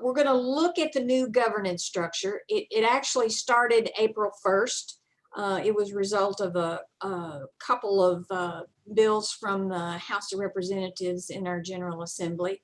we're going to look at the new governance structure. It actually started April 1st. It was a result of a couple of bills from the House of Representatives in our General Assembly.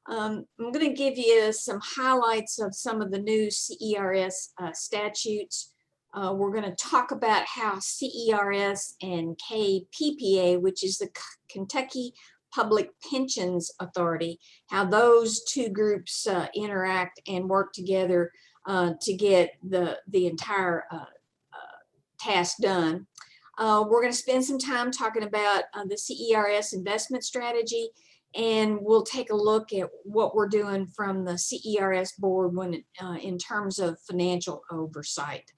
I'm going to give you some highlights of some of the new CERS statutes. We're going to talk about how CERS and KPPA, which is the Kentucky Public Pensions Authority, how those two groups interact and work together to get the entire task done. We're going to spend some time talking about the CERS investment strategy, and we'll take a look at what we're doing from the CERS board when in terms of financial oversight.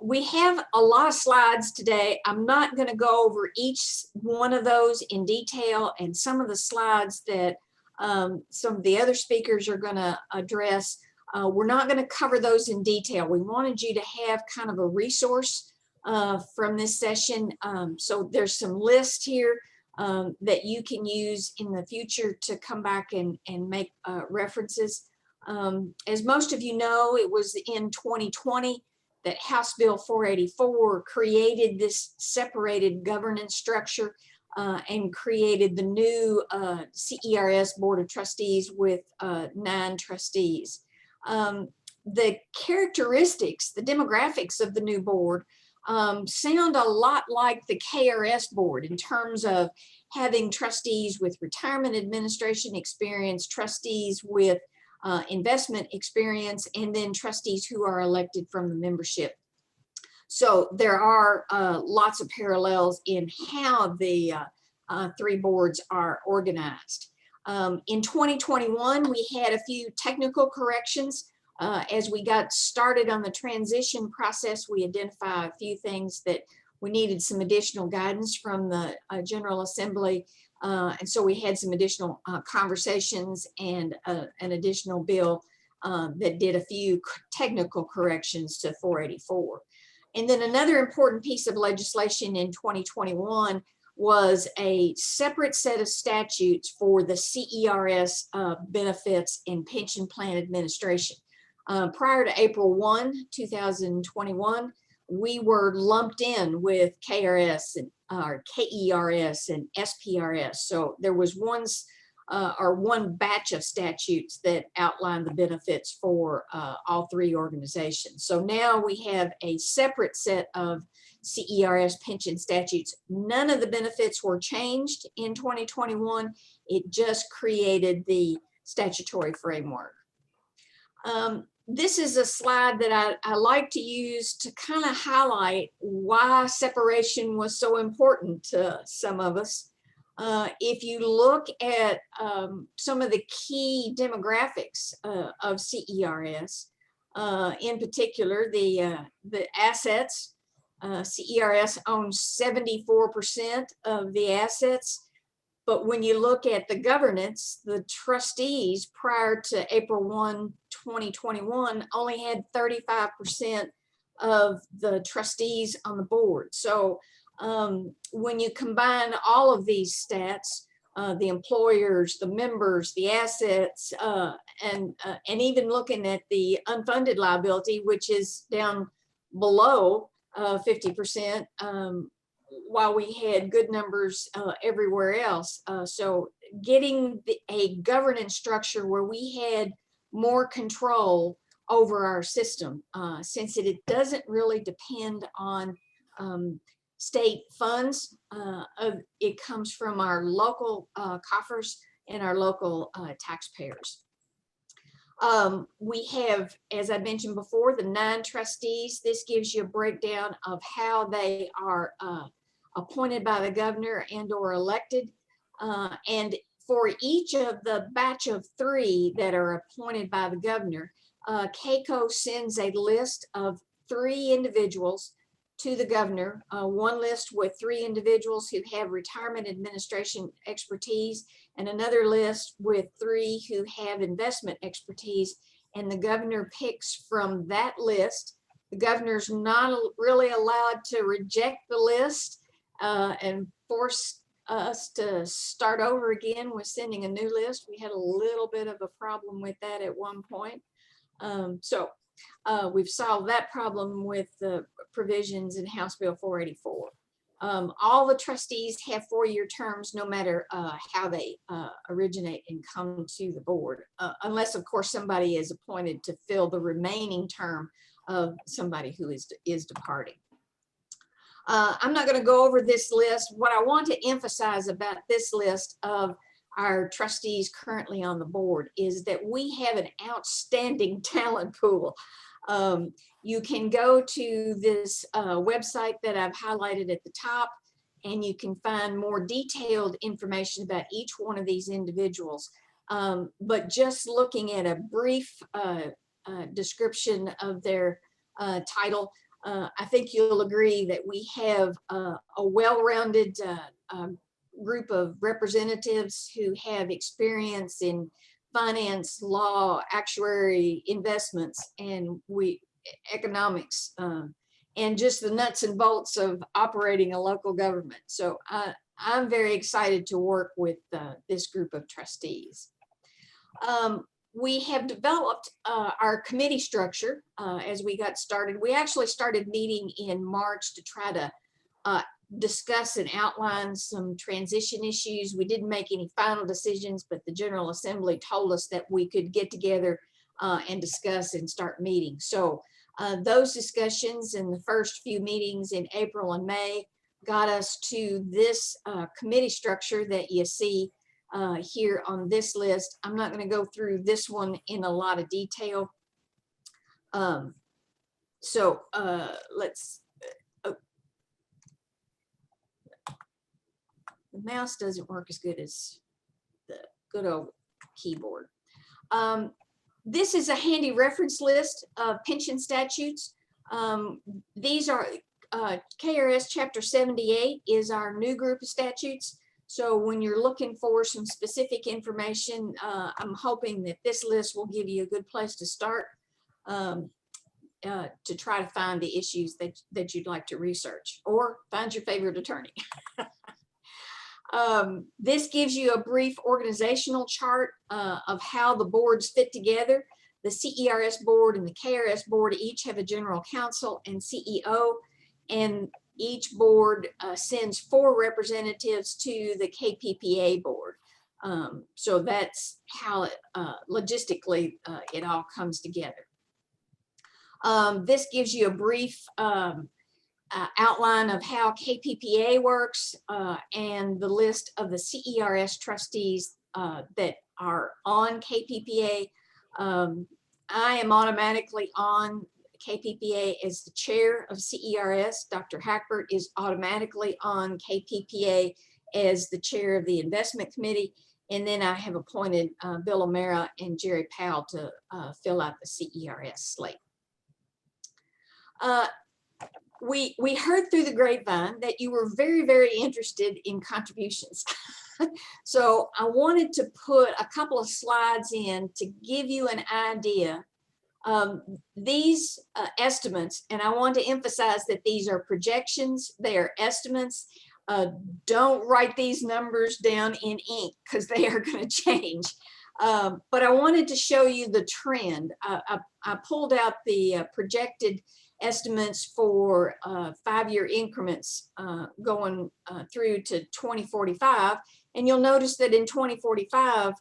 We have a lot of slides today. I'm not going to go over each one of those in detail, and some of the slides that some of the other speakers are going to address, we're not going to cover those in detail. We wanted you to have kind of a resource from this session. So there's some lists here that you can use in the future to come back and make references. As most of you know, it was in 2020 that House Bill 484 created this separated governance structure and created the new CERS Board of Trustees with 9 trustees. The characteristics, the demographics of the new board sound a lot like the KRS board in terms of having trustees with retirement administration experience, trustees with investment experience, and then trustees who are elected from the membership. So there are lots of parallels in how the 3 boards are organized. In 2021, we had a few technical corrections. As we got started on the transition process, we identified a few things that we needed some additional guidance from the General Assembly. And so we had some additional conversations and an additional bill that did a few technical corrections to 484. And then another important piece of legislation in 2021 was a separate set of statutes for the CERS benefits and pension plan administration. Prior to April 1, 2021, we were lumped in with KRS and KERS and SPRS. So there was one batch of statutes that outline the benefits for all 3 organizations. So now we have a separate set of CERS pension statutes. None of the benefits were changed in 2021. It just created the statutory framework. This is a slide that I like to use to kind of highlight why separation was so important to some of us. If you look at some of the key demographics of CERS, in particular the assets, CERS owns 74% of the assets. But when you look at the governance, the trustees prior to April 1, 2021 only had 35% of the trustees on the board. So when you combine all of these stats, the employers, the members, the assets, and even looking at the unfunded liability, which is down below 50%, while we had good numbers everywhere else. So getting a governance structure where we had more control over our system, since it doesn't really depend on state funds. It comes from our local coffers and our local taxpayers. We have, as I mentioned before, the 9 trustees. This gives you a breakdown of how they are appointed by the governor and or elected. And for each of the batch of 3 that are appointed by the governor, KACo sends a list of 3 individuals to the governor, one list with 3 individuals who have retirement administration expertise, and another list with 3 who have investment expertise, and the governor picks from that list. The governor's not really allowed to reject the list and force us to start over again with sending a new list. We had a little bit of a problem with that at one point. We've solved that problem with the provisions in House Bill 484. All the trustees have 4-year terms, no matter how they originate and come to the board, unless, of course, somebody is appointed to fill the remaining term of somebody who is departing. I'm not going to go over this list. What I want to emphasize about this list of our trustees currently on the board is that we have an outstanding talent pool. You can go to this website that I've highlighted at the top, and you can find more detailed information about each one of these individuals. But just looking at a brief description of their title, I think you'll agree that we have a well-rounded group of representatives who have experience in finance, law, actuary, investments, and economics, and just the nuts and bolts of operating a local government. So I'm very excited to work with this group of trustees. We have developed our committee structure as we got started. We actually started meeting in March to try to discuss and outline some transition issues. We didn't make any final decisions, but the General Assembly told us that we could get together and discuss and start meeting. So those discussions in the first few meetings in April and May got us to this committee structure that you see here on this list. I'm not going to go through this one in a lot of detail. Let's, the mouse doesn't work as good as the good old keyboard. This is a handy reference list of pension statutes. These are KRS Chapter 78 is our new group of statutes. So when you're looking for some specific information, I'm hoping that this list will give you a good place to start to try to find the issues that you'd like to research, or find your favorite attorney. This gives you a brief organizational chart of how the boards fit together. The CERS board and the KRS board each have a general counsel and CEO, and each board sends 4 representatives to the KPPA board. So that's how logistically it all comes together. This gives you a brief outline of how KPPA works and the list of the CERS trustees that are on KPPA. I am automatically on KPPA as the chair of CERS. Dr. Hackbert is automatically on KPPA as the chair of the investment committee. And then I have appointed Bill O'Mara and Jerry Powell to fill out the CERS slate. We heard through the grapevine that you were very, very interested in contributions. So I wanted to put a couple of slides in to give you an idea. These estimates, and I want to emphasize that these are projections, they are estimates. Don't write these numbers down in ink because they are going to change. But I wanted to show you the trend. I pulled out the projected estimates for 5-year increments going through to 2045. And you'll notice that in 2045,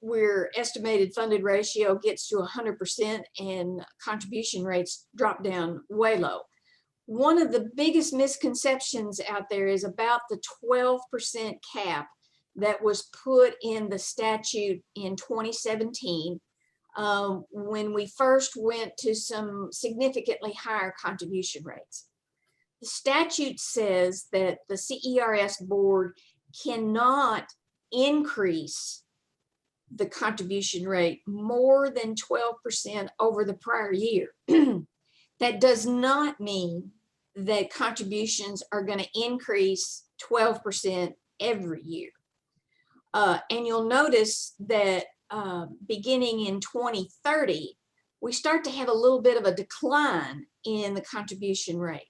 where estimated funded ratio gets to 100% and contribution rates drop down way low. One of the biggest misconceptions out there is about the 12% cap that was put in the statute in 2017 when we first went to some significantly higher contribution rates. The statute says that the CERS board cannot increase the contribution rate more than 12% over the prior year. That does not mean that contributions are going to increase 12% every year. And you'll notice that beginning in 2030, we start to have a little bit of a decline in the contribution rate.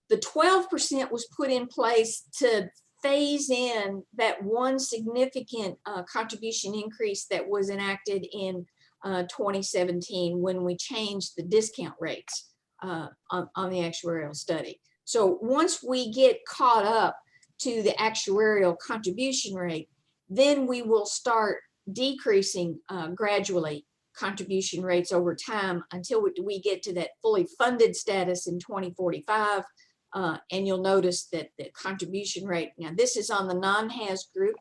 The 12% was put in place to phase in that one significant contribution increase that was enacted in 2017 when we changed the discount rates on the actuarial study. So once we get caught up to the actuarial contribution rate, then we will start decreasing gradually contribution rates over time until we get to that fully funded status in 2045. And you'll notice that the contribution rate, now this is on the non-HAS group,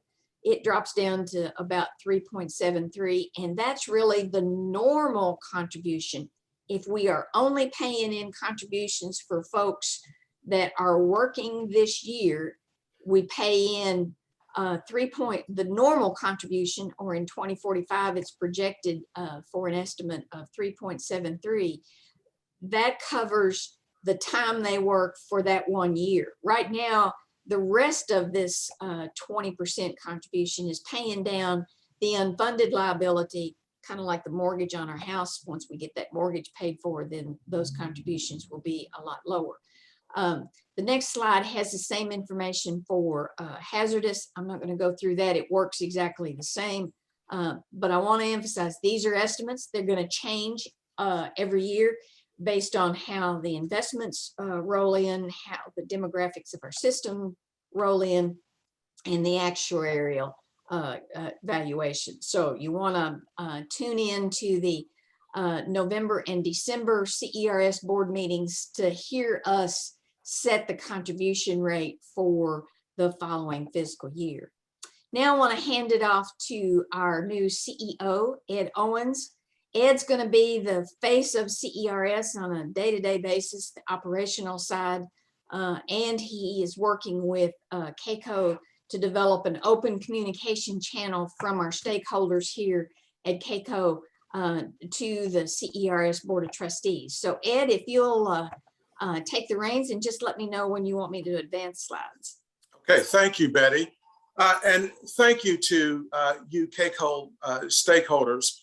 it drops down to about 3.73, and that's really the normal contribution. If we are only paying in contributions for folks that are working this year, we pay in the normal contribution, or in 2045, it's projected for an estimate of 3.73. That covers the time they work for that 1 year. Right now, the rest of this 20% contribution is paying down the unfunded liability, kind of like the mortgage on our house. Once we get that mortgage paid for, then those contributions will be a lot lower. The next slide has the same information for hazardous. I'm not going to go through that. It works exactly the same. But I want to emphasize these are estimates. They're going to change every year based on how the investments roll in, how the demographics of our system roll in, and the actuarial valuation. So you want to tune in to the November and December CERS board meetings to hear us set the contribution rate for the following fiscal year. Now I want to hand it off to our new CEO, Ed Owens. Ed's going to be the face of CERS on a day-to-day basis, the operational side, and he is working with KACo to develop an open communication channel from our stakeholders here at KACo to the CERS Board of Trustees. So Ed, if you'll take the reins and just let me know when you want me to advance slides. Okay, thank you, Betty. And thank you to you KACo stakeholders.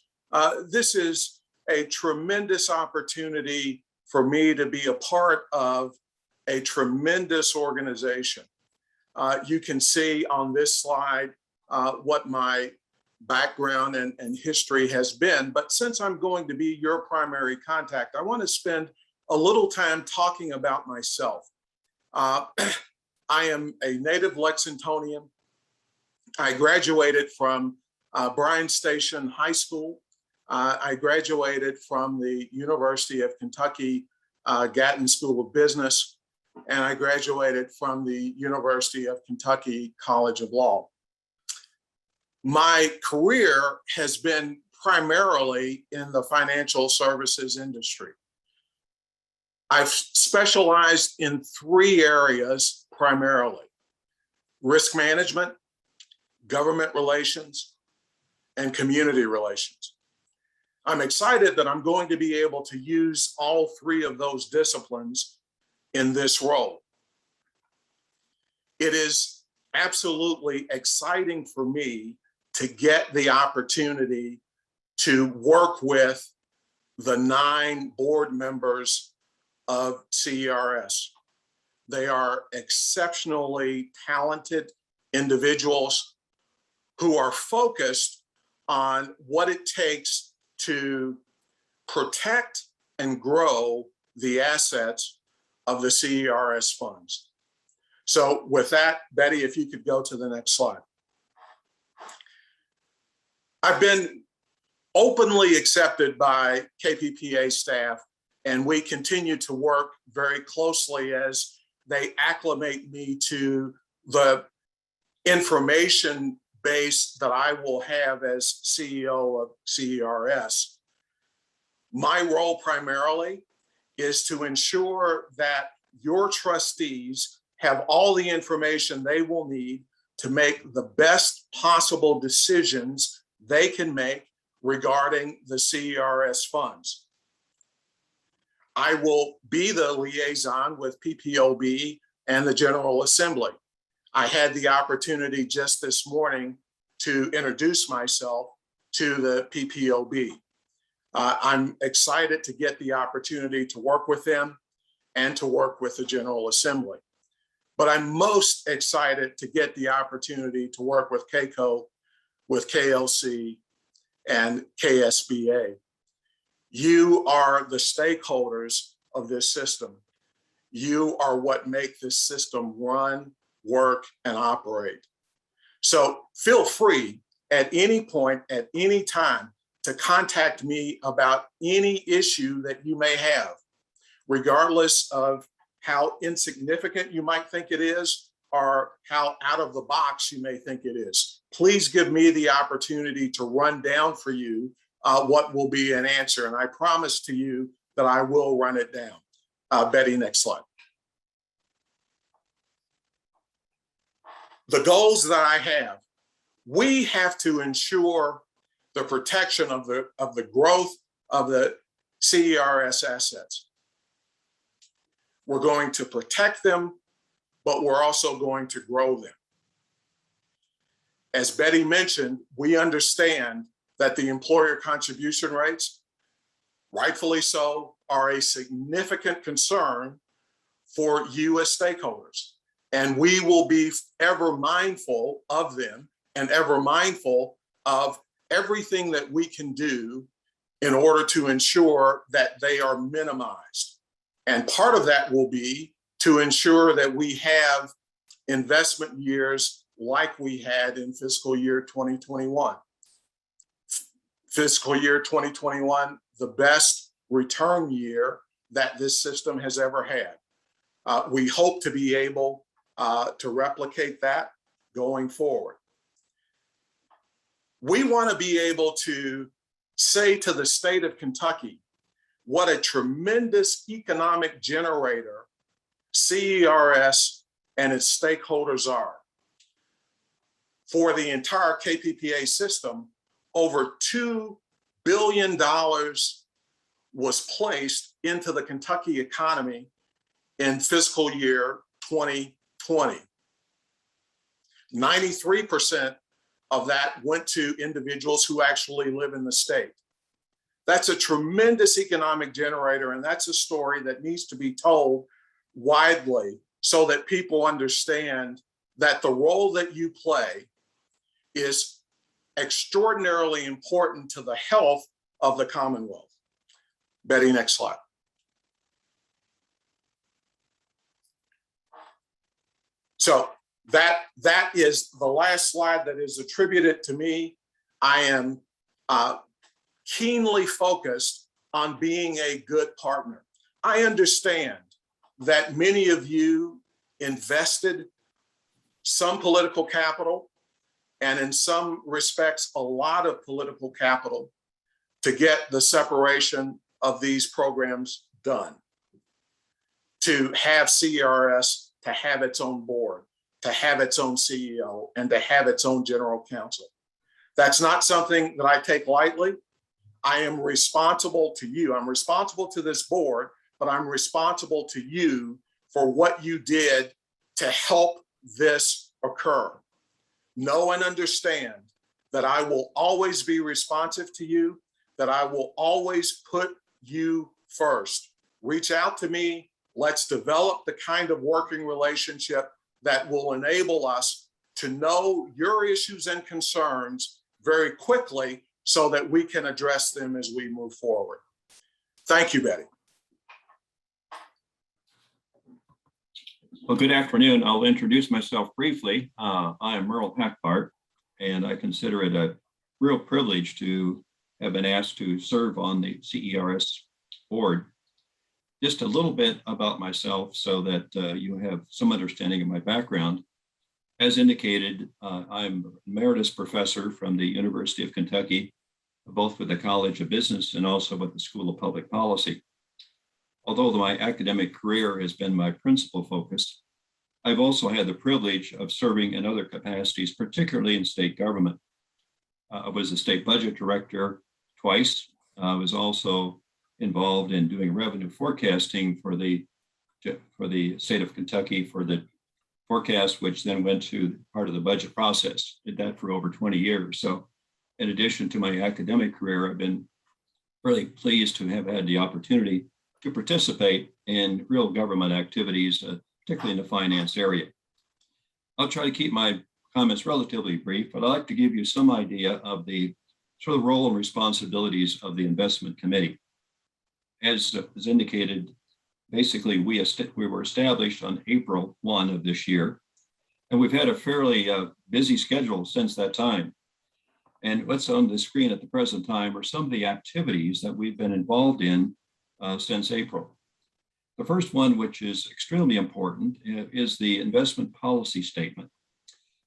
This is a tremendous opportunity for me to be a part of a tremendous organization. You can see on this slide what my background and history has been, but since I'm going to be your primary contact, I want to spend a little time talking about myself. I am a native Lexingtonian. I graduated from Bryan Station High School. I graduated from the University of Kentucky Gatton School of Business, and I graduated from the University of Kentucky College of Law. My career has been primarily in the financial services industry. I've specialized in three areas primarily: risk management, government relations, and community relations. I'm excited that I'm going to be able to use all three of those disciplines in this role. It is absolutely exciting for me to get the opportunity to work with the 9 board members of CERS. They are exceptionally talented individuals who are focused on what it takes to protect and grow the assets of the CERS funds. So with that, Betty, if you could go to the next slide. I've been openly accepted by KPPA staff, and we continue to work very closely as they acclimate me to the information base that I will have as CEO of CERS. My role primarily is to ensure that your trustees have all the information they will need to make the best possible decisions they can make regarding the CERS funds. I will be the liaison with PPOB and the General Assembly. I had the opportunity just this morning to introduce myself to the PPOB. I'm excited to get the opportunity to work with them and to work with the General Assembly. but I'm most excited to get the opportunity to work with KACo, with KLC, and KSBA. You are the stakeholders of this system. You are what make this system run, work, and operate. So feel free at any point, at any time, to contact me about any issue that you may have, regardless of how insignificant you might think it is or how out of the box you may think it is. Please give me the opportunity to run down for you what will be an answer. And I promise to you that I will run it down. Betty, next slide. The goals that I have, we have to ensure the protection of the growth of the CERS assets. We're going to protect them, but we're also going to grow them. As Betty mentioned, we understand that the employer contribution rates, rightfully so, are a significant concern for you as stakeholders. And we will be ever mindful of them and ever mindful of everything that we can do in order to ensure that they are minimized. And part of that will be to ensure that we have investment years like we had in fiscal year 2021. Fiscal year 2021, the best return year that this system has ever had. We hope to be able to replicate that going forward. We want to be able to say to the state of Kentucky what a tremendous economic generator CERS and its stakeholders are. For the entire KPPA system, over $2 billion was placed into the Kentucky economy in fiscal year 2020. 93% of that went to individuals who actually live in the state. That's a tremendous economic generator, and that's a story that needs to be told widely so that people understand that the role that you play is extraordinarily important to the health of the Commonwealth. Betty, next slide. So that is the last slide that is attributed to me. I am keenly focused on being a good partner. I understand that many of you invested some political capital, and in some respects, a lot of political capital to get the separation of these programs done, to have CERS, to have its own board, to have its own CEO, and to have its own general counsel. That's not something that I take lightly. I am responsible to you. I'm responsible to this board, but I'm responsible to you for what you did to help this occur. Know and understand that I will always be responsive to you, that I will always put you first. Reach out to me. Let's develop the kind of working relationship that will enable us to know your issues and concerns very quickly so that we can address them as we move forward. Thank you, Betty. Well, good afternoon. I'll introduce myself briefly. I am Merle Packbart, and I consider it a real privilege to have been asked to serve on the CERS board. Just a little bit about myself so that you have some understanding of my background. As indicated, I'm emeritus professor from the University of Kentucky, both with the College of Business and also with the School of Public Policy. Although my academic career has been my principal focus, I've also had the privilege of serving in other capacities, particularly in state government. I was a state budget director twice. I was also involved in doing revenue forecasting for the state of Kentucky for the forecast, which then went to part of the budget process. Did that for over 20 years. So in addition to my academic career, I've been really pleased to have had the opportunity to participate in real government activities, particularly in the finance area. I'll try to keep my comments relatively brief, but I'd like to give you some idea of the sort of role and responsibilities of the investment committee. As indicated, basically we were established on April 1 of this year, and we've had a fairly busy schedule since that time. And what's on the screen at the present time are some of the activities that we've been involved in since April. The first one, which is extremely important, is the investment policy statement.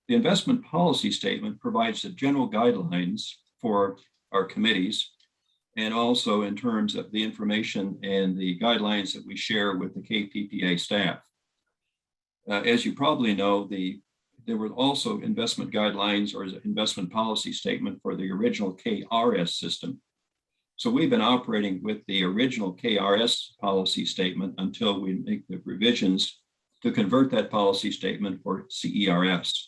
The investment policy statement provides the general guidelines for our committees, and also in terms of the information and the guidelines that we share with the KPPA staff. As you probably know, there were also investment guidelines or investment policy statement for the original KRS system. So we've been operating with the original KRS policy statement until we make the revisions to convert that policy statement for CERS.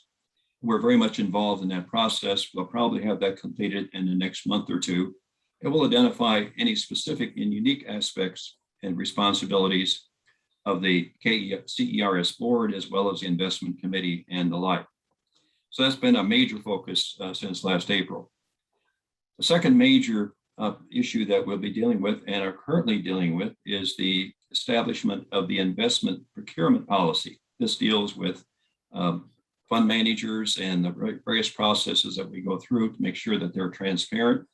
We're very much involved in that process. We'll probably have that completed in the next month or two. It will identify any specific and unique aspects and responsibilities of the CERS board, as well as the investment committee and the like. So that's been a major focus since last April. The second major issue that we'll be dealing with and are currently dealing with is the establishment of the investment procurement policy. This deals with fund managers and the various processes that we go through to make sure that they're transparent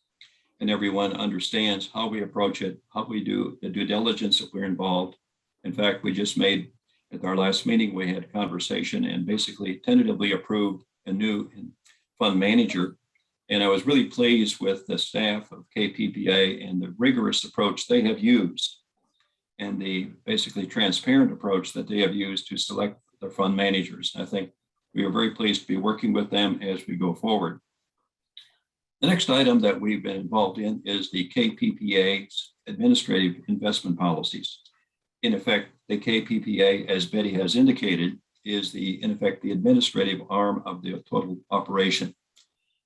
and everyone understands how we approach it, how we do the due diligence if we're involved. In fact, we just made, at our last meeting, we had a conversation and basically tentatively approved a new fund manager. And I was really pleased with the staff of KPPA and the rigorous approach they have used and the basically transparent approach that they have used to select their fund managers. I think we are very pleased to be working with them as we go forward. The next item that we've been involved in is the KPPA's administrative investment policies. In effect, the KPPA, as Betty has indicated, is in effect the administrative arm of the total operation.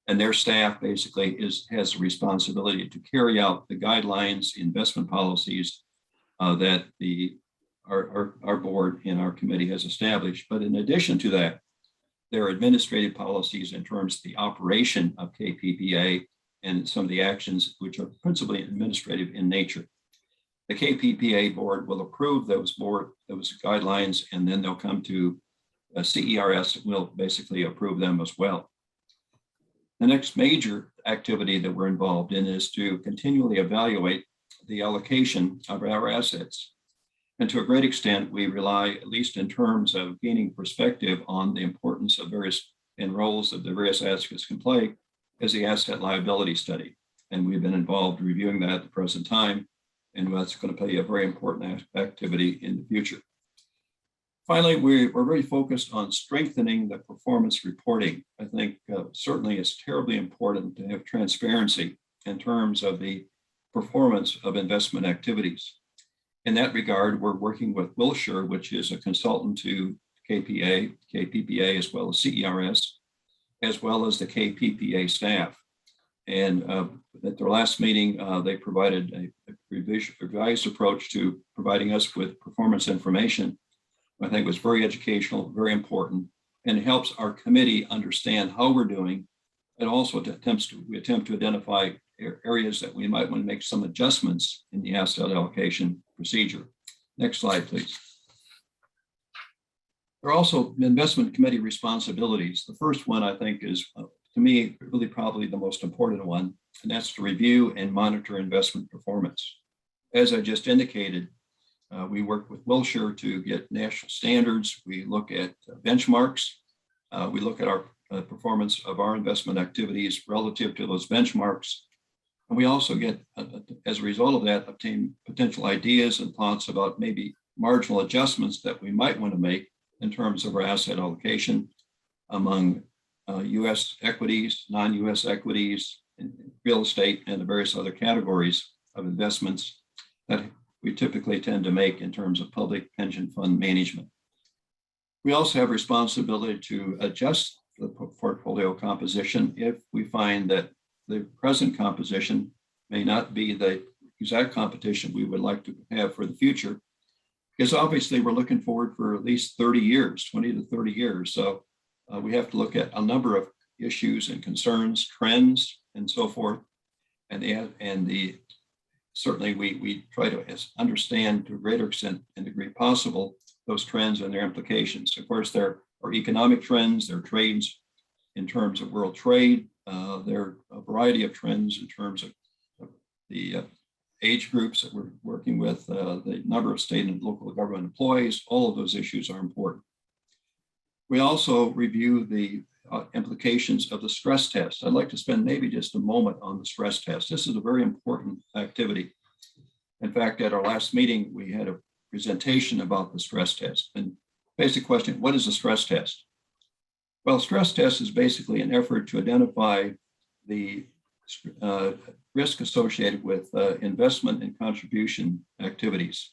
And their staff basically has the responsibility to carry out the guidelines, investment policies that our board and our committee has established. But in addition to that, there are administrative policies in terms of the operation of KPPA and some of the actions which are principally administrative in nature. The KPPA board will approve those guidelines, and then they'll come to CERS will basically approve them as well. The next major activity that we're involved in is to continually evaluate the allocation of our assets. And to a great extent, we rely, at least in terms of gaining perspective on the importance of various and roles that the various assets can play, as the asset liability study. And we've been involved reviewing that at the present time, and that's going to play a very important activity in the future. Finally, we're very focused on strengthening the performance reporting. I think certainly it's terribly important to have transparency in terms of the performance of investment activities. In that regard, we're working with Wilshire, which is a consultant to KPPA, as well as CERS, as well as the KPPA staff. And at their last meeting, they provided a revised approach to providing us with performance information. I think was very educational, very important, and helps our committee understand how we're doing. And also we attempt to identify areas that we might want to make some adjustments in the asset allocation procedure. Next slide, please. There are also investment committee responsibilities. The first one, I think, is to me really probably the most important one, and that's to review and monitor investment performance. As I just indicated, we work with Wilshire to get national standards. We look at benchmarks. We look at our performance of our investment activities relative to those benchmarks. And we also get, as a result of that, obtain potential ideas and thoughts about maybe marginal adjustments that we might want to make in terms of our asset allocation among U.S. equities, non-U.S. equities, real estate, and the various other categories of investments that we typically tend to make in terms of public pension fund management. We also have responsibility to adjust the portfolio composition if we find that the present composition may not be the exact competition we would like to have for the future. because obviously we're looking forward for at least 30 years, 20 to 30 years. So we have to look at a number of issues and concerns, trends, and so forth. Certainly we try to understand to a greater extent and degree possible those trends and their implications. Of course, there are economic trends, there are trades in terms of world trade, there are a variety of trends in terms of the age groups that we're working with, the number of state and local government employees. All of those issues are important. We also review the implications of the stress test. I'd like to spend maybe just a moment on the stress test. This is a very important activity. In fact, at our last meeting, we had a presentation about the stress test. And basic question, what is a stress test? Well, stress test is basically an effort to identify the risk associated with investment and contribution activities.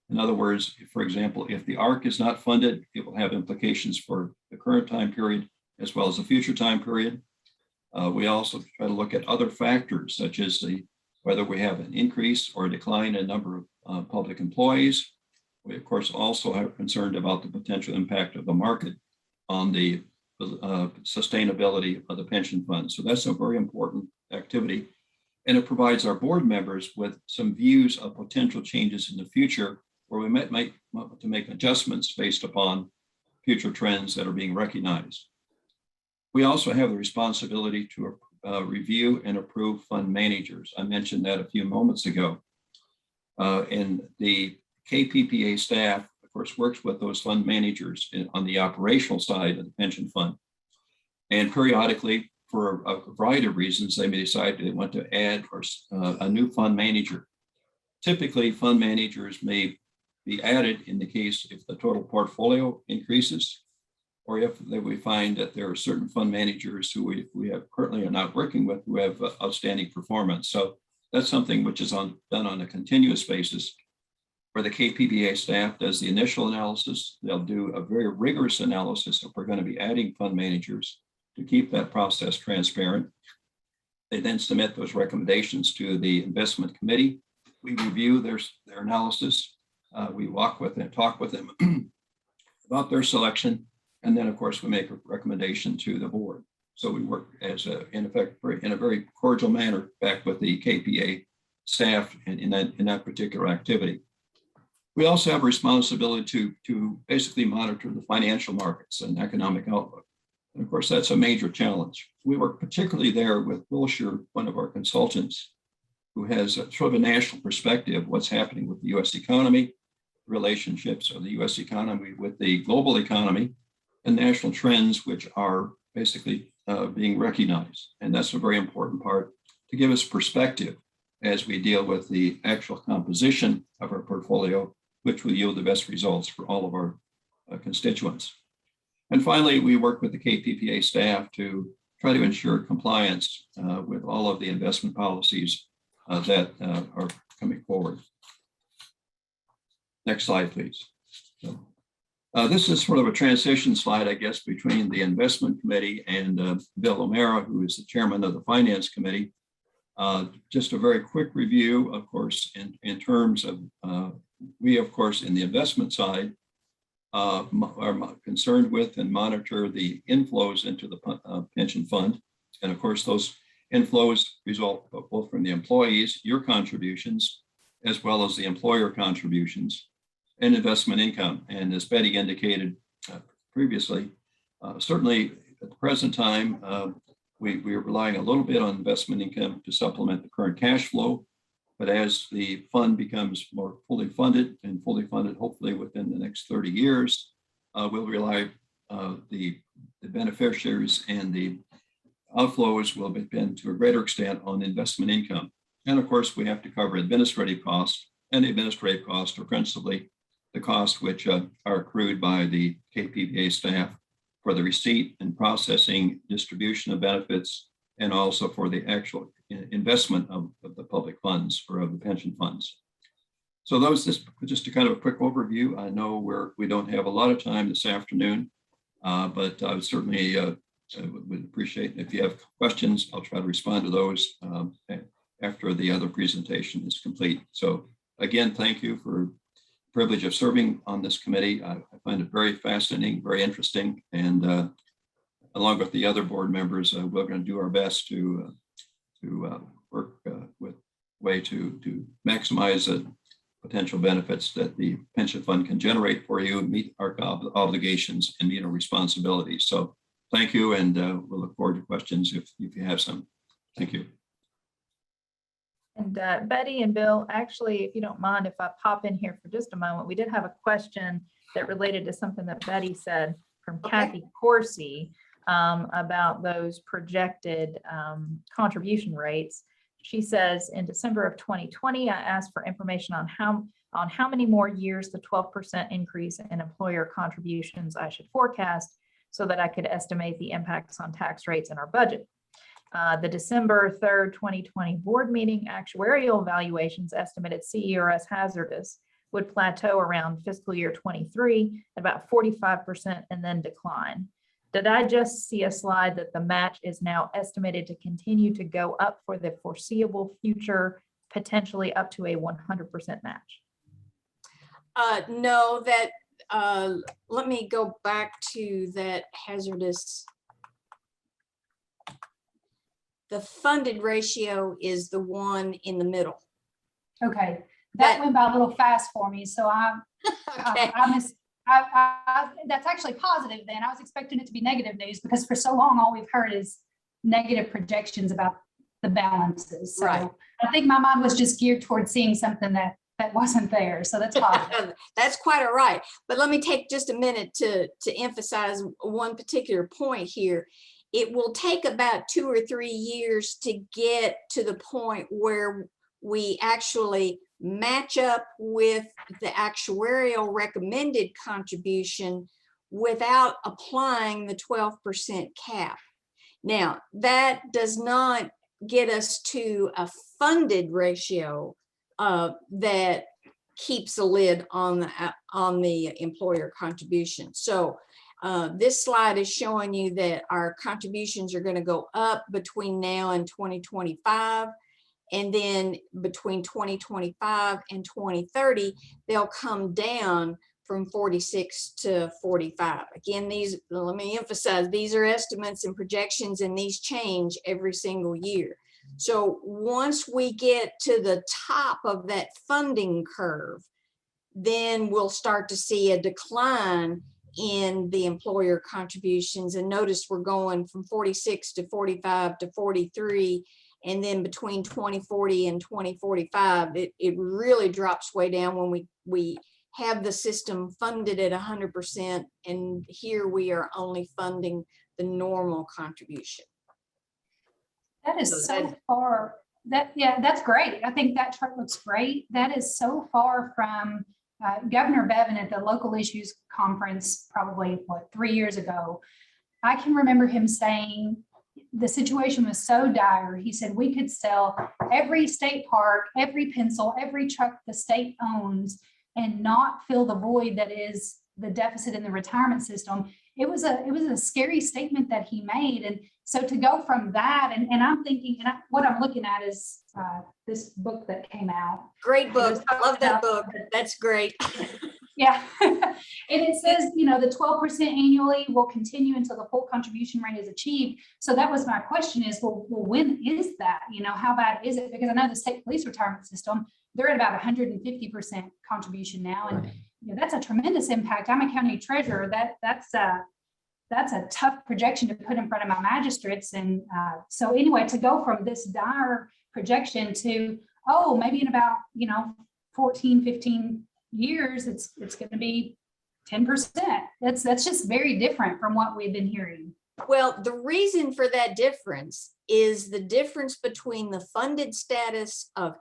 In other words, for example, if the ARC is not funded, it will have implications for the current time period as well as the future time period. We also try to look at other factors, such as whether we have an increase or a decline in number of public employees. We, of course, also are concerned about the potential impact of the market on the sustainability of the pension fund. So that's a very important activity. And it provides our board members with some views of potential changes in the future where we might want to make adjustments based upon future trends that are being recognized. We also have the responsibility to review and approve fund managers. I mentioned that a few moments ago. And the KPPA staff, of course, works with those fund managers on the operational side of the pension fund. And periodically, for a variety of reasons, they may decide they want to add a new fund manager. Typically, fund managers may be added in the case if the total portfolio increases, or if we find that there are certain fund managers who we have currently are not working with who have outstanding performance. So that's something which is done on a continuous basis, where the KPPA staff does the initial analysis. They'll do a very rigorous analysis if we're going to be adding fund managers to keep that process transparent. They then submit those recommendations to the investment committee. We review their analysis. We walk with them, talk with them about their selection. And then, of course, we make a recommendation to the board. So we work in effect, in a very cordial manner back with the KPA staff in that particular activity. We also have a responsibility to basically monitor the financial markets and economic outlook. And of course, that's a major challenge. We work particularly there with Wilshire, one of our consultants, who has sort of a national perspective of what's happening with the U.S. economy, relationships of the U.S. economy with the global economy, and national trends which are basically being recognized. And that's a very important part to give us perspective as we deal with the actual composition of our portfolio, which will yield the best results for all of our constituents. And finally, we work with the KPPA staff to try to ensure compliance with all of the investment policies that are coming forward. Next slide, please. So, this is sort of a transition slide, I guess, between the investment committee and Bill O'Mara, who is the chairman of the finance committee. Just a very quick review, of course, in terms of we, of course, in the investment side, are concerned with and monitor the inflows into the pension fund. And of course, those inflows result both from the employees, your contributions, as well as the employer contributions and investment income. And as Betty indicated previously, certainly at the present time, we are relying a little bit on investment income to supplement the current cash flow. But as the fund becomes more fully funded hopefully within the next 30 years, we'll rely the beneficiaries and the outflows will depend to a greater extent on investment income. And of course, we have to cover administrative costs, and the administrative costs are principally the costs which are accrued by the KPPA staff for the receipt and processing, distribution of benefits, and also for the actual investment of the public funds or of the pension funds. So that was just a kind of a quick overview. I know we don't have a lot of time this afternoon, but I would certainly would appreciate if you have questions. I'll try to respond to those after the other presentation is complete. So again, thank you for privilege of serving on this committee. I find it very fascinating, very interesting, and along with the other board members, we're going to do our best to work with way to maximize the potential benefits that the pension fund can generate for you, meet our obligations and meet our responsibilities. So thank you, and we'll look forward to questions if you have some. Thank you. And Betty and Bill, actually, if you don't mind, if I pop in here for just a moment, we did have a question that related to something that Betty said from Okay. KACo about those projected contribution rates. She says, in December of 2020, I asked for information on how many more years the 12% increase in employer contributions I should forecast so that I could estimate the impacts on tax rates in our budget. The December 3rd, 2020 board meeting actuarial valuations estimated CERS hazardous would plateau around fiscal year 23 at about 45% and then decline. Did I just see a slide that the match is now estimated to continue to go up for the foreseeable future, potentially up to a 100% match? No, that, let me go back to that hazardous. The funded ratio is the one in the middle. Okay, That- that went by a little fast for me, so Okay. that's actually positive then. I was expecting it to be negative news because for so long, all we've heard is negative projections about the balances. So Right. I think my mind was just geared towards seeing something that wasn't there. So that's positive. That's quite all right. But let me take just a minute to emphasize one particular point here. It will take about 2 or 3 years to get to the point where we actually match up with the actuarial recommended contribution without applying the 12% cap. Now, that does not get us to a funded ratio that keeps a lid on the employer contribution. So this slide is showing you that our contributions are going to go up between now and 2025. And then between 2025 and 2030, they'll come down from 46 to 45. Again, let me emphasize, these are estimates and projections, and these change every single year. So once we get to the top of that funding curve, then we'll start to see a decline in the employer contributions. And notice we're going from 46 to 45 to 43. And then between 2040 and 2045, it really drops way down when we have the system funded at 100%. And here we are only funding the normal contribution. That is So so far, that's great. I think that chart looks great. That is so far from Governor Bevin at the local issues conference, probably 3 years ago. I can remember him saying the situation was so dire. He said we could sell every state park, every pencil, every truck the state owns and not fill the void that is the deficit in the retirement system. It was a scary statement that he made. And so to go from that, and I'm thinking, and what I'm looking at is this book that came out. Great book. I love that book. That's great. Yeah. And it says, the 12% annually will continue until the full contribution rate is achieved. So that was my question is, well, when is that? How bad is it? Because I know the state police retirement system, they're at about 150% contribution now. And that's a tremendous impact. I'm a county treasurer. That's a tough projection to put in front of my magistrates. And so anyway, to go from this dire projection to, maybe in about, 14, 15 years, it's going to be 10%. That's just very different from what we've been hearing. Well, the reason for that difference is the difference between the funded status of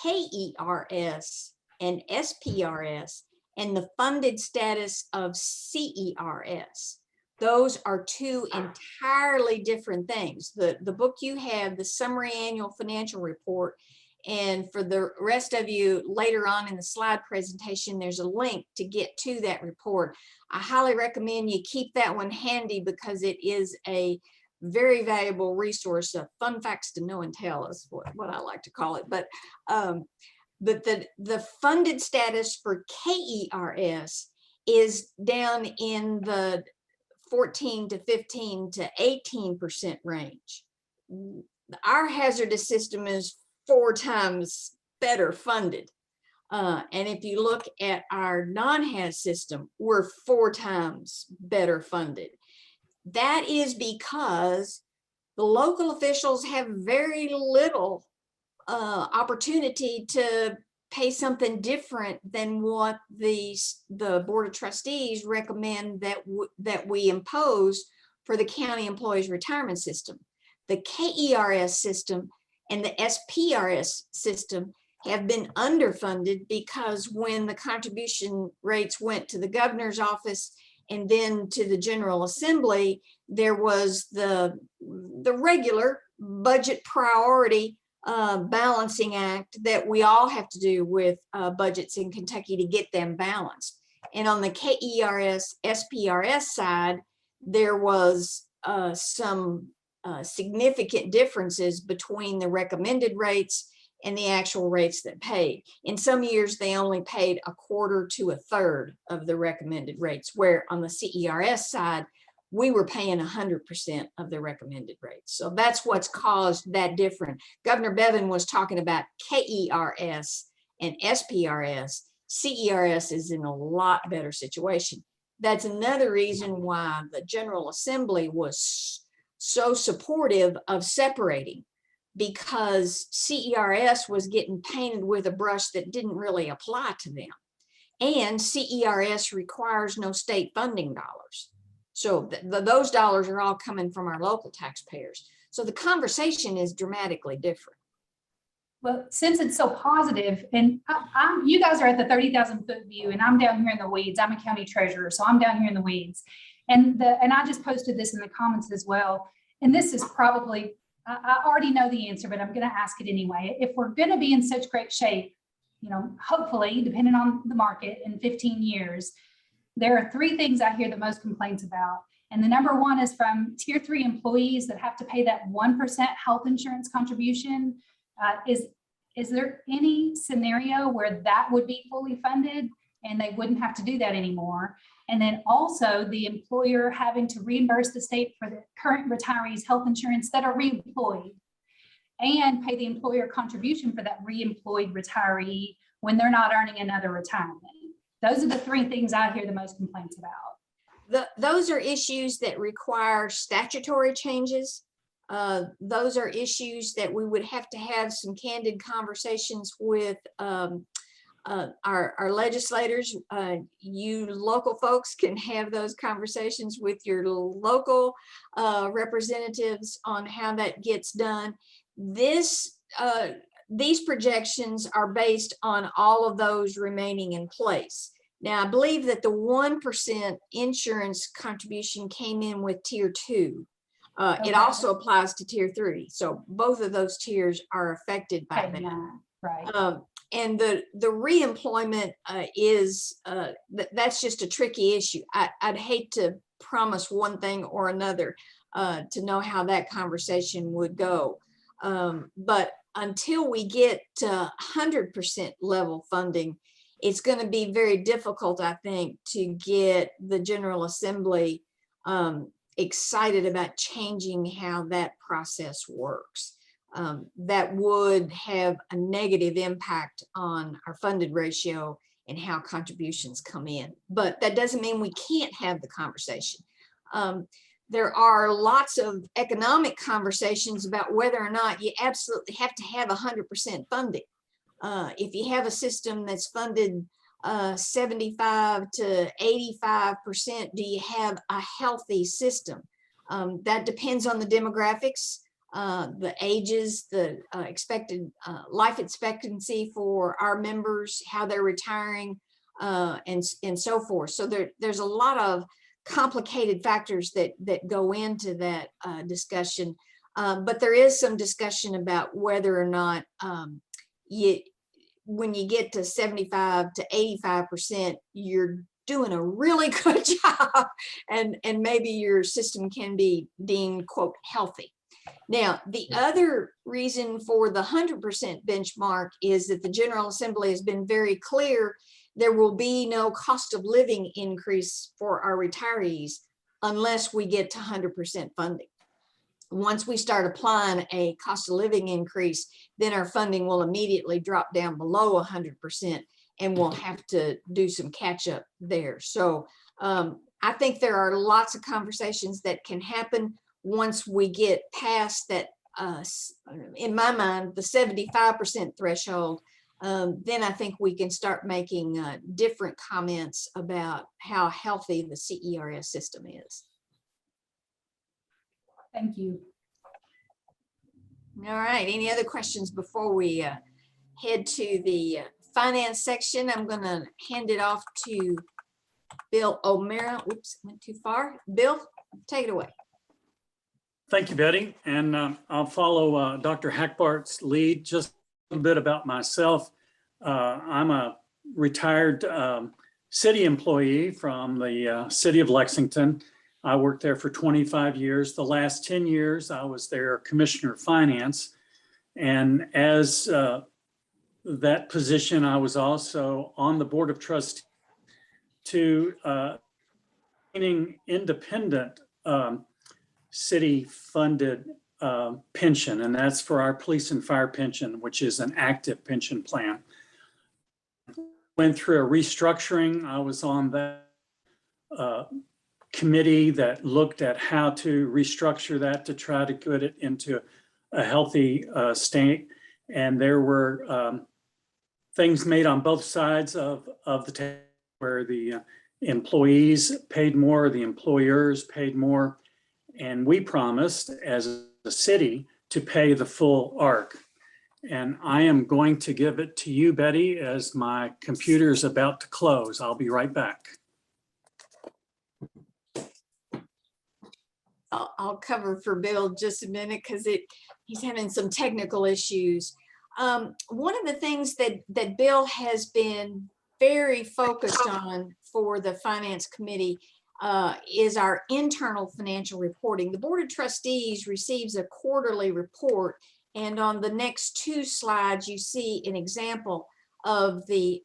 KERS and SPRS and the funded status of CERS. Those are two entirely different things. The book you have, the Summary Annual Financial Report, and for the rest of you later on in the slide presentation, there's a link to get to that report. I highly recommend you keep that one handy because it is a very valuable resource. Fun facts to know and tell is what I like to call it. But but the funded status for KERS is down in the 14 to 15 to 18% range. Our hazardous system is 4 times better funded. And if you look at our non-haz system, we're 4 times better funded. That is because the local officials have very little opportunity to pay something different than what the Board of Trustees recommend that we impose for the county employees retirement system. The KERS system and the SPRS system have been underfunded because when the contribution rates went to the governor's office and then to the General Assembly, there was the regular budget priority balancing act that we all have to do with budgets in Kentucky to get them balanced. And on the KERS, SPRS side, there was some significant differences between the recommended rates and the actual rates that paid. In some years, they only paid 1/4 to 1/3 of the recommended rates, where on the CERS side, we were paying 100% of the recommended rates. So that's what's caused that difference. Governor Bevin was talking about KERS and SPRS. CERS is in a lot better situation. That's another reason why the General Assembly was so supportive of separating, because CERS was getting painted with a brush that didn't really apply to them. And CERS requires no state funding dollars. So those dollars are all coming from our local taxpayers. So the conversation is dramatically different. Well, since it's so positive, and you guys are at the 30,000-foot view, and I'm down here in the weeds. I'm a county treasurer, so I'm down here in the weeds. And I just posted this in the comments as well. And this is probably, I already know the answer, but I'm going to ask it anyway. If we're going to be in such great shape, you know, hopefully, depending on the market, in 15 years, there are 3 things I hear the most complaints about. And the number one is from Tier 3 employees that have to pay that 1% health insurance contribution. Is there any scenario where that would be fully funded and they wouldn't have to do that anymore? And then also the employer having to reimburse the state for the current retirees' health insurance that are reemployed and pay the employer contribution for that reemployed retiree when they're not earning another retirement. Those are the 3 things I hear the most complaints about. Those are issues that require statutory changes. Those are issues that we would have to have some candid conversations with our legislators. You local folks can have those conversations with your local representatives on how that gets done. These projections are based on all of those remaining in place. Now, I believe that the 1% insurance contribution came in with Tier 2. It also applies to Tier 3. So both of those tiers are affected by that. Right. And the reemployment that's just a tricky issue. I'd hate to promise one thing or another to know how that conversation would go. But until we get to 100% level funding, it's going to be very difficult, I think, to get the General Assembly excited about changing how that process works. That would have a negative impact on our funded ratio and how contributions come in. But that doesn't mean we can't have the conversation. There are lots of economic conversations about whether or not you absolutely have to have 100% funding. If you have a system that's funded 75 to 85%, do you have a healthy system? That depends on the demographics, the ages, the expected life expectancy for our members, how they're retiring, and so forth. So there's a lot of complicated factors that go into that discussion. But there is some discussion about whether or not when you get to 75 to 85%, you're doing a really good job, and maybe your system can be deemed, quote, healthy. Now, the other reason for the 100% benchmark is that the General Assembly has been very clear there will be no cost of living increase for our retirees unless we get to 100% funding. Once we start applying a cost of living increase, then our funding will immediately drop down below 100% and we'll have to do some catch up there. So I think there are lots of conversations that can happen once we get past that, in my mind, the 75% threshold. Then I think we can start making different comments about how healthy the CERS system is. Thank you. All right, any other questions before we head to the finance section? I'm going to hand it off to Bill O'Meara. Oops, went too far. Bill, take it away. Thank you, Betty. And I'll follow Dr. Hackbart's lead. Just a little bit about myself. I'm a retired city employee from the city of Lexington. I worked there for 25 years. The last 10 years, I was their commissioner of finance. And as that position, I was also on the board of trustees to independent city-funded pension, and that's for our police and fire pension, which is an active pension plan. Went through a restructuring. I was on that committee that looked at how to restructure that to try to get it into a healthy state. And there were things made on both sides of the table where the employees paid more, the employers paid more. And we promised as a city to pay the full arc. And I am going to give it to you, Betty, as my computer is about to close. I'll be right back. I'll cover for Bill just a minute because he's having some technical issues. One of the things that Bill has been very focused on for the Finance Committee is our internal financial reporting. The Board of Trustees receives a quarterly report, and on the next two slides, you see an example of the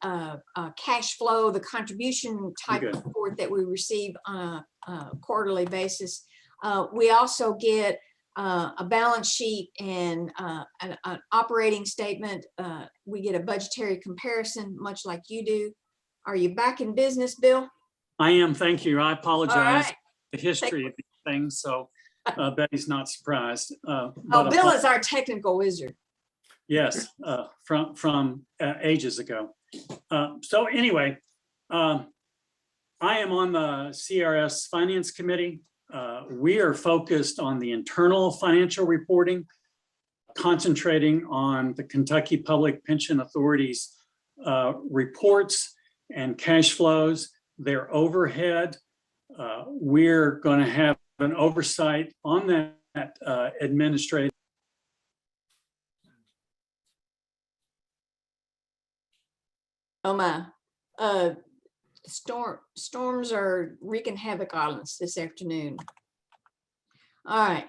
cash flow, the contribution type report that we receive on a quarterly basis. We also get a balance sheet and an operating statement. We get a budgetary comparison, much like you do. Are you back in business, Bill? I am, thank you. I apologize. Right. The history of these things, so Betty's not surprised. Bill is our technical wizard. Yes, from ages ago. So anyway, I am on the CRS Finance Committee. We are focused on the internal financial reporting, concentrating on the Kentucky Public Pension Authority's reports and cash flows, their overhead. We're going to have an oversight on that administrative. Oh my, storms are wreaking havoc on us this afternoon. All right.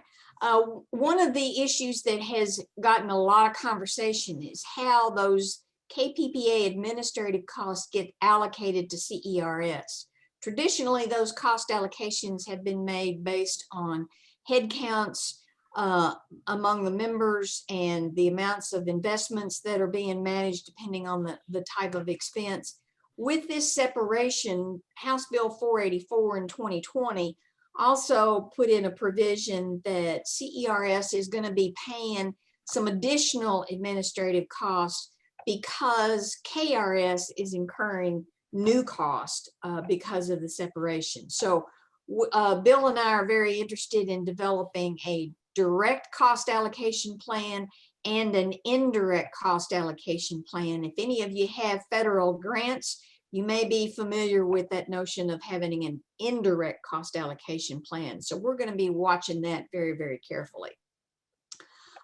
One of the issues that has gotten a lot of conversation is how those KPPA administrative costs get allocated to CERS. Traditionally, those cost allocations have been made based on head counts among the members and the amounts of investments that are being managed depending on the type of expense. With this separation, House Bill 484 in 2020 also put in a provision that CERS is going to be paying some additional administrative costs because KRS is incurring new cost because of the separation. So Bill and I are very interested in developing a direct cost allocation plan and an indirect cost allocation plan. If any of you have federal grants, you may be familiar with that notion of having an indirect cost allocation plan. So we're going to be watching that very, very carefully.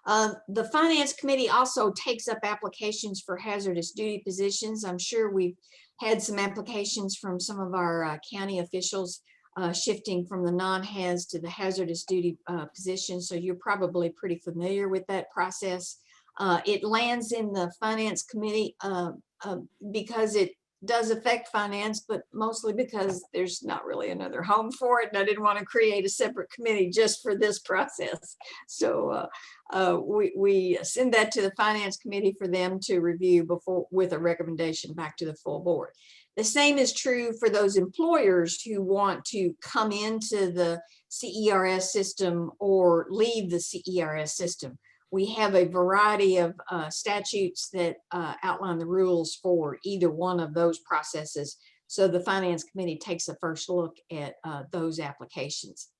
The Finance Committee also takes up applications for hazardous duty positions. I'm sure we've had some applications from some of our county officials shifting from the non-haz to the hazardous duty position. So you're probably pretty familiar with that process. It lands in the Finance Committee because it does affect finance, but mostly because there's not really another home for it. And I didn't want to create a separate committee just for this process. So we send that to the Finance Committee for them to review before with a recommendation back to the full board. The same is true for those employers who want to come into the CERS system or leave the CERS system. We have a variety of statutes that outline the rules for either one of those processes. So the Finance Committee takes a first look at those applications.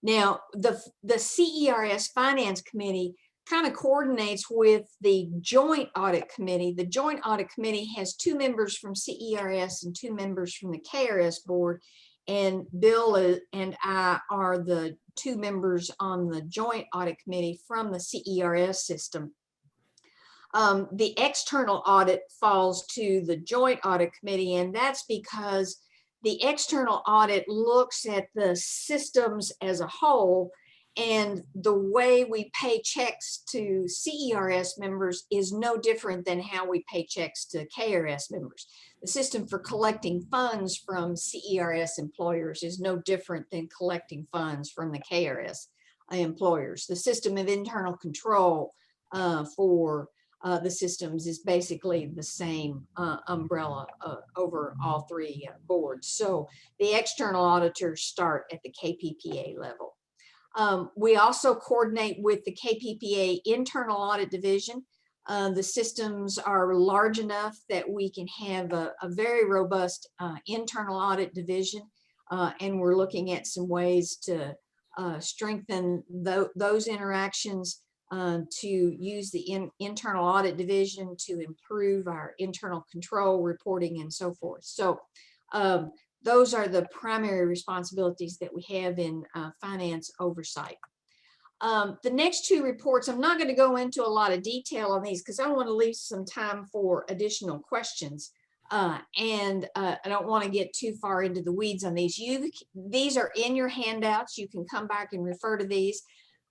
Now, the CERS Finance Committee kind of coordinates with the Joint Audit Committee. The Joint Audit Committee has 2 members from CERS and 2 members from the KRS board. And Bill and I are the 2 members on the Joint Audit Committee from the CERS system. The external audit falls to the Joint Audit Committee, and that's because the external audit looks at the systems as a whole, and the way we pay checks to CERS members is no different than how we pay checks to KRS members. The system for collecting funds from CERS employers is no different than collecting funds from the KRS employers. The system of internal control for the systems is basically the same umbrella over all 3 boards. So the external auditors start at the KPPA level. We also coordinate with the KPPA internal audit division. The systems are large enough that we can have a very robust internal audit division, and we're looking at some ways to strengthen those interactions, to use the internal audit division to improve our internal control reporting and so forth. So those are the primary responsibilities that we have in finance oversight. The next 2 reports, I'm not going to go into a lot of detail on these because I want to leave some time for additional questions. And I don't want to get too far into the weeds on these. These are in your handouts. You can come back and refer to these.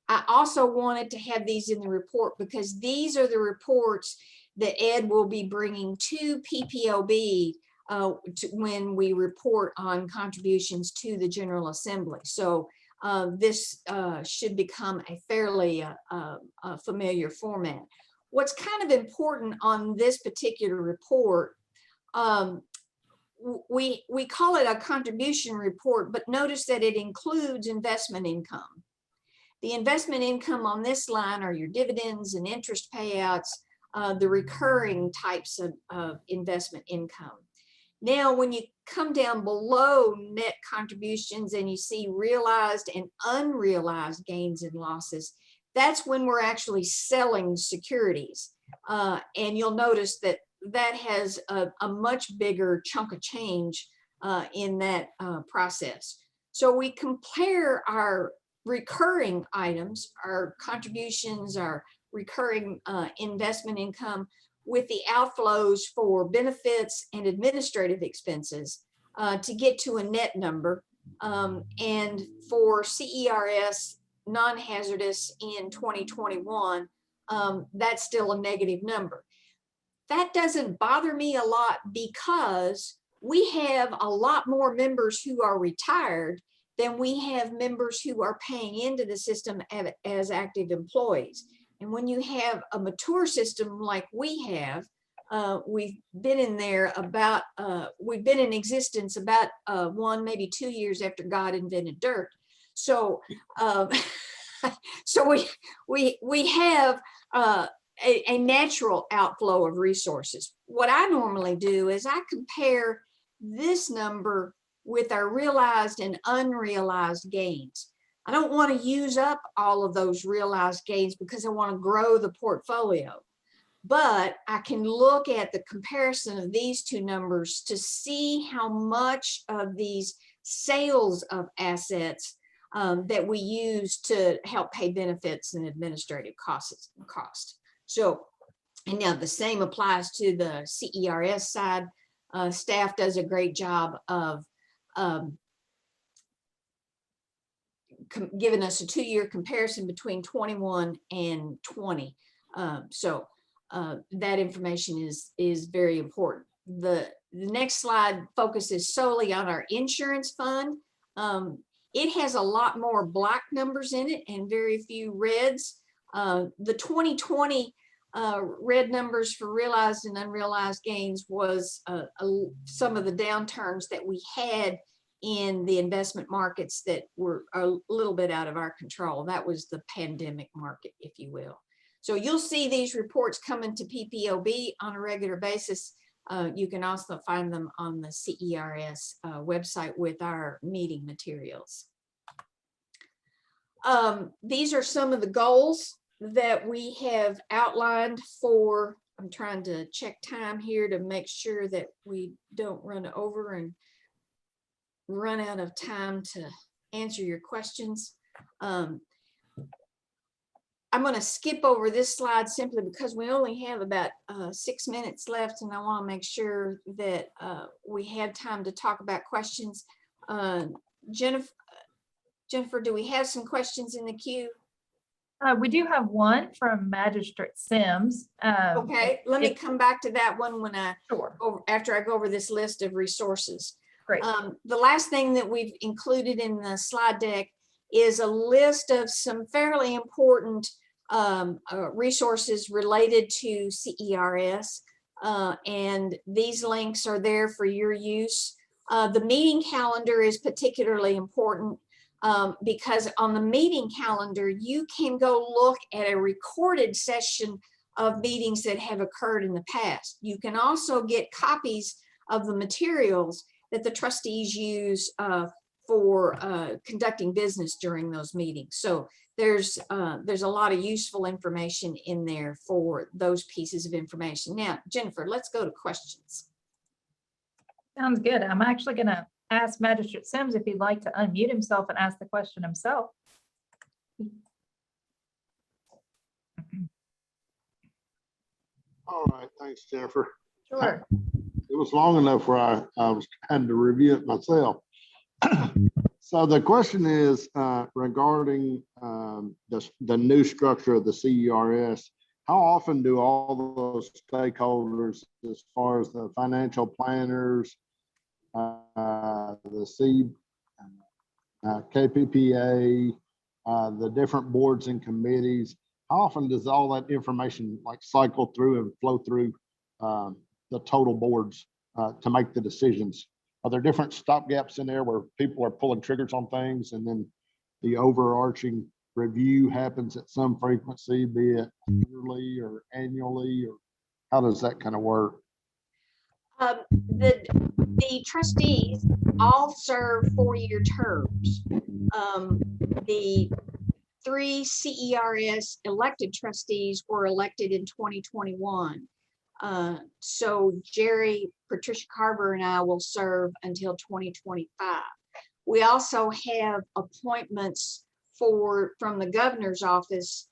I also wanted to have these in the report because these are the reports that Ed will be bringing to PPOB when we report on contributions to the General Assembly. So this should become a fairly familiar format. What's kind of important on this particular report, we call it a contribution report, but notice that it includes investment income. The investment income on this line are your dividends and interest payouts, the recurring types of investment income. Now, when you come down below net contributions and you see realized and unrealized gains and losses, that's when we're actually selling securities. And you'll notice that that has a much bigger chunk of change in that process. So we compare our recurring items, our contributions, our recurring investment income with the outflows for benefits and administrative expenses to get to a net number. And for CERS non-hazardous in 2021, that's still a negative number. That doesn't bother me a lot because we have a lot more members who are retired than we have members who are paying into the system as active employees. And when you have a mature system like we have, we've been in there about, we've been in existence about 1, maybe 2 years after God invented dirt. So, so we have a natural outflow of resources. What I normally do is I compare this number with our realized and unrealized gains. I don't want to use up all of those realized gains because I want to grow the portfolio. But I can look at the comparison of these 2 numbers to see how much of these sales of assets that we use to help pay benefits and administrative costs. So, and now the same applies to the CERS side. Staff does a great job of given us a 2-year comparison between 21 and 20. That information is very important. The next slide focuses solely on our insurance fund. It has a lot more black numbers in it and very few reds. The 2020 red numbers for realized and unrealized gains was some of the downturns that we had in the investment markets that were a little bit out of our control. That was the pandemic market, if you will. So you'll see these reports coming to PPOB on a regular basis. You can also find them on the CERS website with our meeting materials. These are some of the goals that we have outlined for, I'm trying to check time here to make sure that we don't run over and run out of time to answer your questions. I'm going to skip over this slide simply because we only have about 6 minutes left, and I want to make sure that we have time to talk about questions. Jennifer, do we have some questions in the queue? We do have one from Magistrate Sims. Okay, let me come back to that one when Sure. after I go over this list of resources. Great. The last thing that we've included in the slide deck is a list of some fairly important resources related to CERS, and these links are there for your use. The meeting calendar is particularly important because on the meeting calendar, you can go look at a recorded session of meetings that have occurred in the past. You can also get copies of the materials that the trustees use for conducting business during those meetings. So there's a lot of useful information in there for those pieces of information. Now, Jennifer, let's go to questions. Sounds good. I'm actually going to ask Magistrate Sims if he'd like to unmute himself and ask the question himself. All right, thanks, Jennifer. Sure. It was long enough where I was trying to review it myself. So the question is regarding the new structure of the CERS. How often do all those stakeholders, as far as the financial planners, the KPPA, the different boards and committees, how often does all that information like cycle through and flow through the total boards to make the decisions? Are there different stopgaps in there where people are pulling triggers on things and then the overarching review happens at some frequency, be it yearly or annually, or how does that kind of work? The trustees all serve 4-year terms. The 3 CERS elected trustees were elected in 2021. So Jerry, Patricia Carver, and I will serve until 2025. We also have appointments from the governor's office.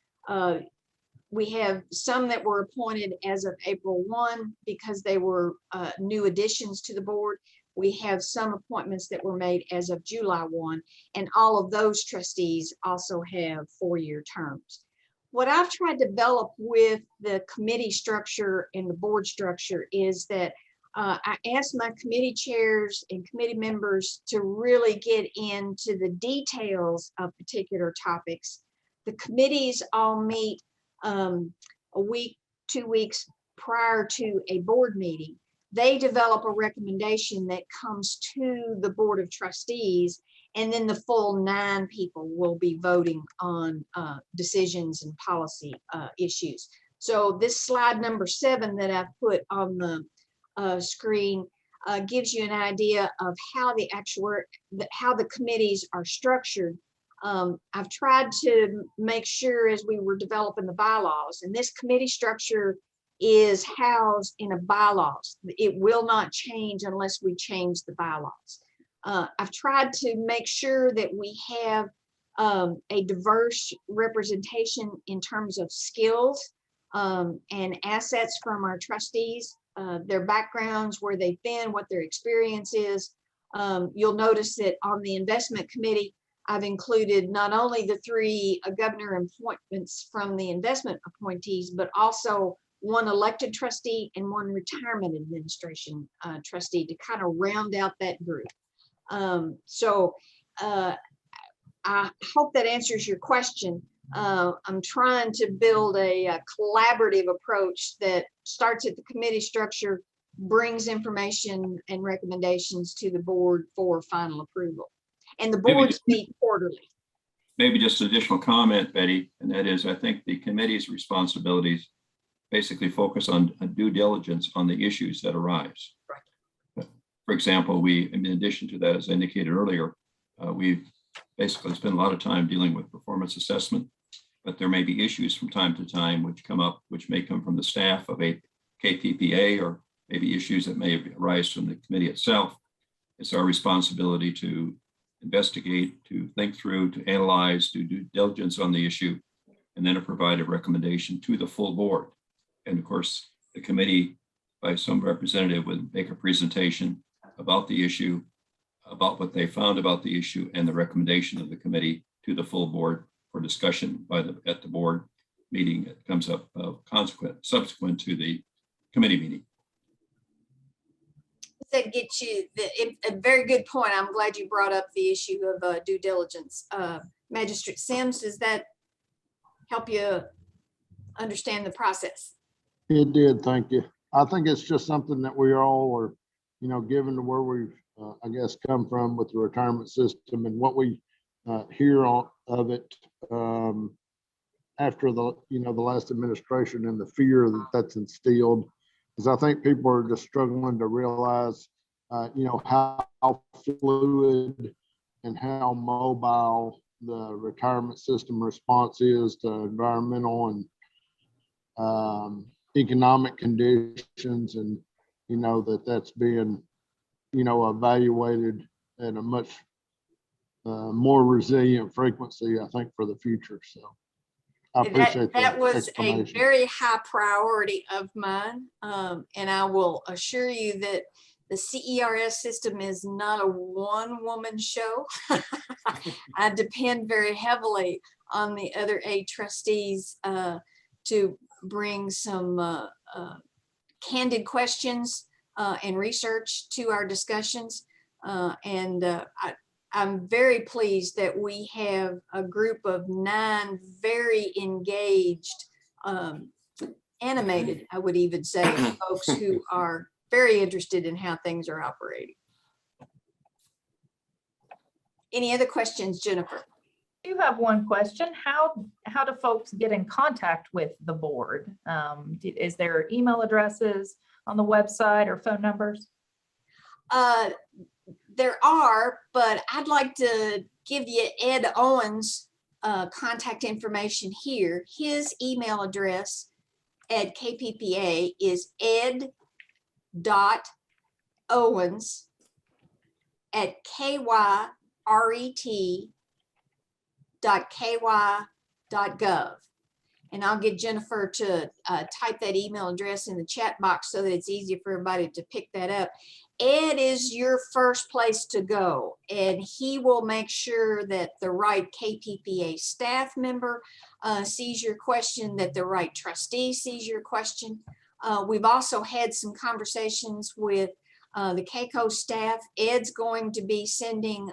We have some that were appointed as of April 1 because they were new additions to the board. We have some appointments that were made as of July 1, and all of those trustees also have 4-year terms. What I've tried to develop with the committee structure and the board structure is that I asked my committee chairs and committee members to really get into the details of particular topics. The committees all meet a week, 2 weeks prior to a board meeting. They develop a recommendation that comes to the Board of Trustees, and then the full 9 people will be voting on decisions and policy issues. So this slide number 7 that I've put on the screen gives you an idea of how the committees are structured. I've tried to make sure as we were developing the bylaws, and this committee structure is housed in a bylaws. It will not change unless we change the bylaws. I've tried to make sure that we have a diverse representation in terms of skills and assets from our trustees, their backgrounds, where they've been, what their experience is. You'll notice that on the investment committee, I've included not only the 3 governor appointments from the investment appointees, but also 1 elected trustee and 1 retirement administration trustee to kind of round out that group. I hope that answers your question. I'm trying to build a collaborative approach that starts at the committee structure, brings information and recommendations to the board for final approval. And the boards meet quarterly. Maybe just additional comment, Betty, and that is, I think the committee's responsibilities basically focus on due diligence on the issues that arise. Right. For example, in addition to that, as indicated earlier, we've basically spent a lot of time dealing with performance assessment, but there may be issues from time to time which come up, which may come from the staff of a KPPA, or maybe issues that may arise from the committee itself. It's our responsibility to investigate, to think through, to analyze, to do diligence on the issue, and then to provide a recommendation to the full board. And of course, the committee, by some representative, would make a presentation about the issue, about what they found about the issue, and the recommendation of the committee to the full board for discussion at the board meeting that comes up subsequent to the committee meeting. That gets you a very good point. I'm glad you brought up the issue of due diligence. Magistrate Sims, does that help you understand the process? It did, thank you. I think it's just something that we all are, given to where we've, I guess, come from with the retirement system and what we hear of it after the last administration, and the fear that's instilled, is I think people are just struggling to realize, how fluid and how mobile the retirement system response is to environmental and economic conditions, and that's being evaluated at a much more resilient frequency, I think, for the future. So I appreciate that was a explanation. very high priority of mine, and I will assure you that the CERS system is not a one-woman show. I depend very heavily on the other 8 trustees to bring some candid questions and research to our discussions. I'm very pleased that we have a group of 9 very engaged, animated, I would even say, folks who are very interested in how things are operating. Any other questions, Jennifer? I do have one question. How do folks get in contact with the board? Is there email addresses on the website or phone numbers? There are, but I'd like to give you Ed Owen's contact information here. His email address at KPPA is ed.owens@kyret.ky.gov. And I'll get Jennifer to type that email address in the chat box so that it's easier for everybody to pick that up. Ed is your first place to go, and he will make sure that the right KPPA staff member sees your question, that the right trustee sees your question. We've also had some conversations with the KACo staff. Ed's going to be sending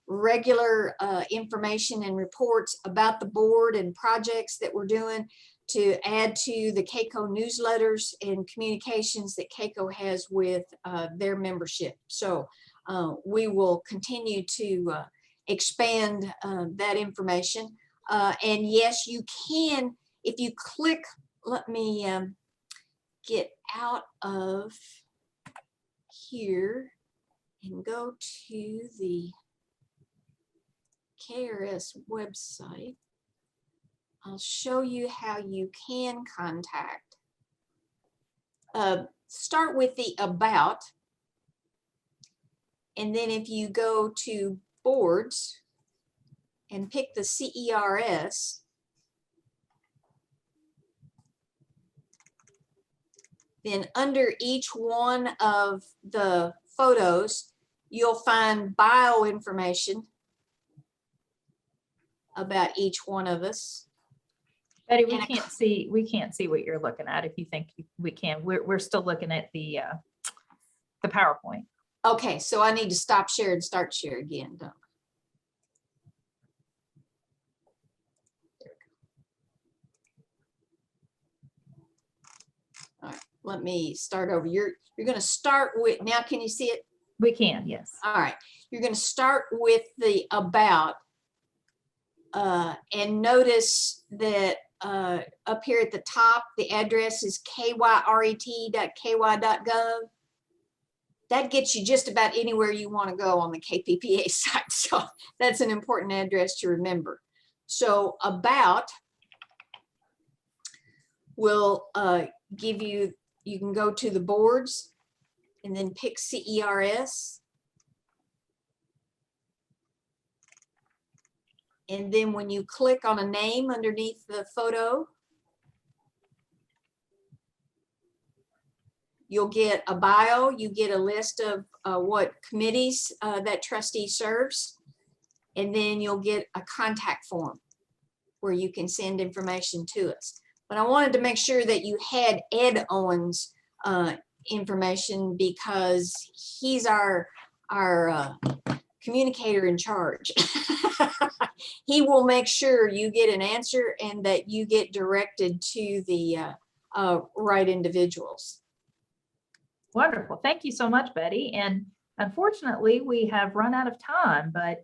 regular information and reports about the board and projects that we're doing to add to the KACo newsletters and communications that KACo has with their membership. So we will continue to expand that information. And yes, you can, if you click, let me get out of here and go to the KRS website. I'll show you how you can contact. Start with the about, and then if you go to boards and pick the CERS, then under each one of the photos, you'll find bio information. about each one of us. Betty, we And a can't see what you're looking at. If you think we can, we're still looking at the PowerPoint. Okay, so I need to stop share and start share again. Don't I? All right, let me start over. You're going to start with, now can you see it? We can, yes. All right, you're going to start with the about, and notice that up here at the top, the address is kyret.ky.gov. That gets you just about anywhere you want to go on the KPPA site. So that's an important address to remember. So about will give you, you can go to the boards and then pick CERS. And then when you click on a name underneath the photo, you'll get a bio, you get a list of what committees that trustee serves, and then you'll get a contact form where you can send information to us. But I wanted to make sure that you had Ed Owen's information because he's our communicator in charge. He will make sure you get an answer and that you get directed to the right individuals. Wonderful. Thank you so much, Betty. And unfortunately, we have run out of time, but